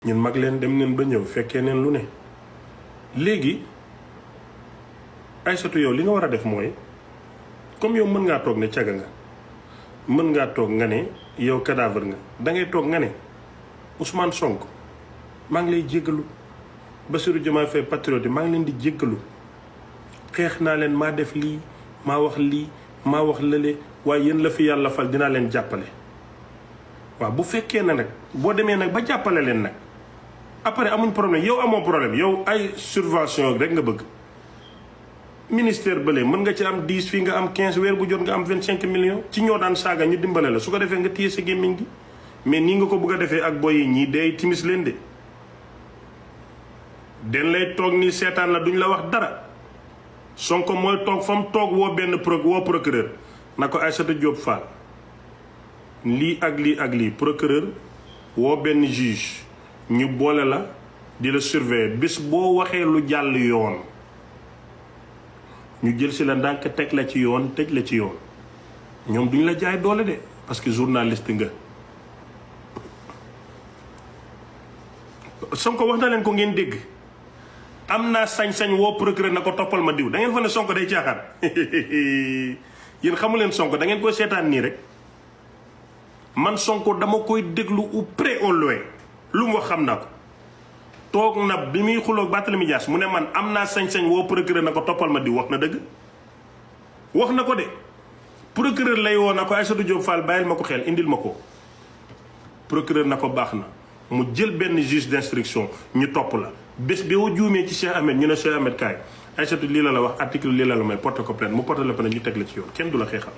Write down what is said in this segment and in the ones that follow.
ñun mag leen dem neen ba ñëw fekkee neen lu ne léegi Aïssatou yow li nga war a def mooy comme yow mën ngaa toog ne caga nga mën ngaa toog nga ne yow cadavre nga dangay toog nga ne Ousmane Sonko maa ngi lay jéggalu Bassirou Diomaye Faye patriote maa ngi leen di jéggalu xeex naa leen maa def lii maa wax lii maa wax lële waaye yéen la fi yàlla fal dinaa leen jàppale waaw bu fekkee na nag boo demee nag ba jàppale leen nag après amuñ problème yow amoo problème yow ay subvention rek nga bëgg ministère bële mën nga ci am 10 fii nga am 15 weer bu jot nga am 25 millions ci ñoo daan saaga ñu dimbale la su ko defee nga téye sa gémmiñ gi mais nii nga ko bëgg a defee ak boy yi ñii day timis leen de den lay toog nii seetaan la duñ la wax dara Sonko mooy toog fa mu toog woo benn procureur na ko Aïssatou Diop Fall lii ak lii ak lii procureur woo benn juge ñu boole la di la surveiller bis boo waxee lu jàll yoon ñu jël si la ndànk teg la ci yoon tëj la ci yoon ñoom duñ la jaay doole de parce que journaliste nga Sonko wax na leen ko ngeen dégg am naa sañ-sañ woo procureur na ko toppal ma diw da ngeen fa ne Sonko day caaxaan yéen xamu leen Sonko da ngeen koy seetaan nii rek man Sonko dama koy déglu au près au loin lu mu wax xam naa ko toog na bi muy xuloog Barthélémy Dias mu ne man am naa sañ-sañ woo procureur na ko toppal ma diw wax na dëgg wax na ko de procureur lay woo na ko Aïssatou Diop Fall bàyyil ma ko xel indil ma ko procureur na ko baax na mu jël benn juge d'instruction ñu topp la bés bi woo juumee ci Cheikh Ahmed ñu ne Cheikh Ahmed kaay Aïssatou lii la la wax article lii la la may porte ko plainte mu porte la plainte ñu teg la ci yoon kenn du la xeexal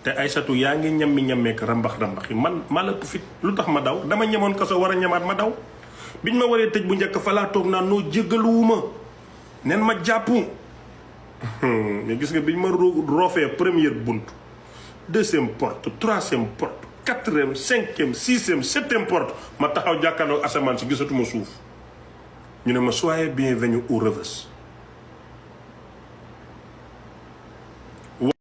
te Aïssatou yaa ngi ñammeek rambax yi man maa la fit lu tax ma daw dama ñamoon kaso war a ñamaat ma daw biñ ma waree tëj bu njëkk fa laa toog naan noo jéggaluwuma nen ma jàpp mais gis nga biñ ma roofee première bunt deuxième porte troisième porte quatrième cinquième sixième septième porte ma taxaw jàkkaarloo asamaan si gisatuma suuf ñu ne ma soyez bienvenu au Rebeuss